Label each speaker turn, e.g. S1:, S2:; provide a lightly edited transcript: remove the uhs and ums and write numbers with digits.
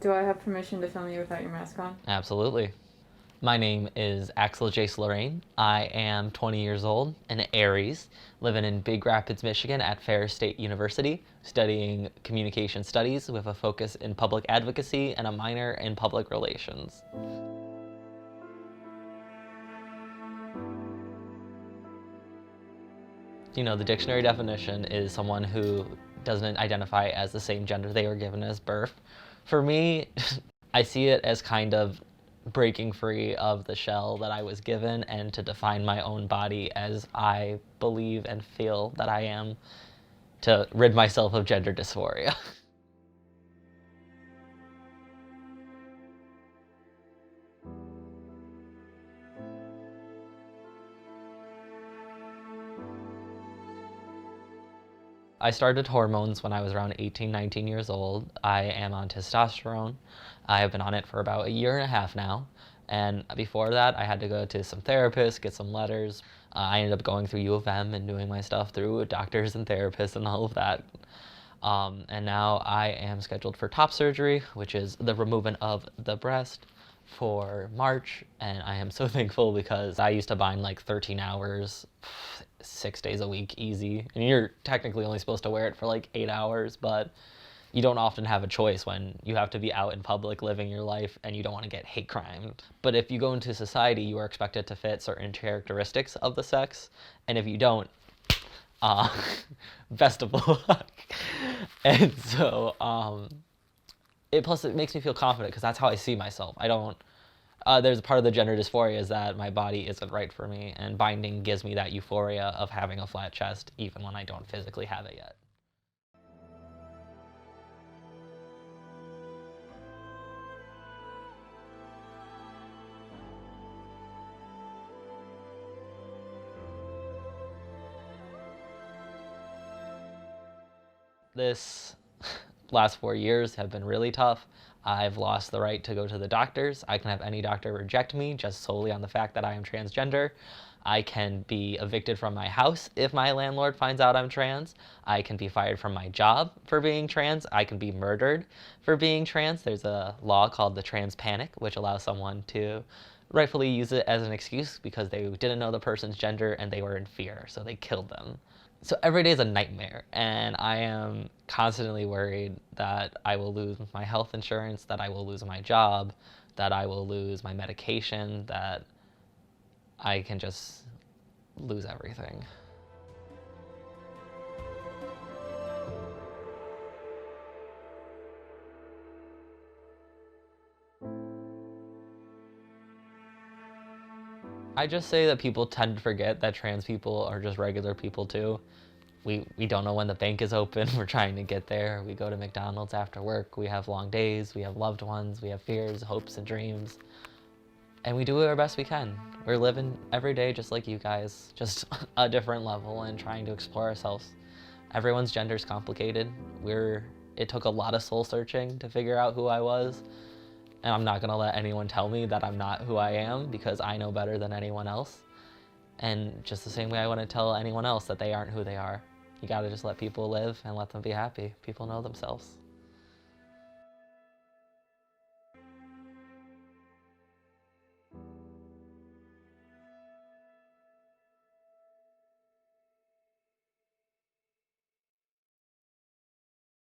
S1: Do I have permission to film you without your mask on?
S2: Absolutely. My name is Axel Jace Lorraine. I am 20 years old, an Aries, living in Big Rapids, Michigan at Ferris State University, studying communication studies with a focus in public advocacy and a minor in public relations. You know, the dictionary definition is someone who doesn't identify as the same gender they were given as birth. For me, I see it as kind of breaking free of the shell that I was given and to define my own body as I believe and feel that I am, to rid myself of gender dysphoria. I started hormones when I was around 18, 19 years old. I am on testosterone. I have been on it for about a year and a half now. And before that, I had to go to some therapists, get some letters. I ended up going through U of M and doing my stuff through doctors and therapists and all of that. And now I am scheduled for top surgery, which is the removal of the breast, for March. And I am so thankful because I used to bind like 13 hours, 6 days a week, easy. And you're technically only supposed to wear it for like 8 hours, but you don't often have a choice when you have to be out in public living your life and you don't want to get hate crimed. But if you go into society, you are expected to fit certain characteristics of the sex, and if you don't, best of luck. And so, plus it makes me feel confident because that's how I see myself. I don't, there's a part of the gender dysphoria is that my body isn't right for me, and binding gives me that euphoria of having a flat chest even when I don't physically have it yet. This last 4 years have been really tough. I've lost the right to go to the doctors. I can have any doctor reject me just solely on the fact that I am transgender. I can be evicted from my house if my landlord finds out I'm trans. I can be fired from my job for being trans. I can be murdered for being trans. There's a law called the trans panic, which allows someone to rightfully use it as an excuse because they didn't know the person's gender and they were in fear, so they killed them. So every day is a nightmare, and I am constantly worried that I will lose my health insurance, that I will lose my job, that I will lose my medication, that I can just lose everything. I just say that people tend to forget that trans people are just regular people too. We don't know when the bank is open. We're trying to get there. We go to McDonald's after work. We have long days. We have loved ones. We have fears, hopes, and dreams. And we do our best we can. We're living every day just like you guys, just a different level and trying to explore ourselves. Everyone's gender is complicated. It took a lot of soul searching to figure out who I was. And I'm not gonna let anyone tell me that I'm not who I am because I know better than anyone else. And just the same way I wouldn't tell anyone else that they aren't who they are. You gotta just let people live and let them be happy. People know themselves.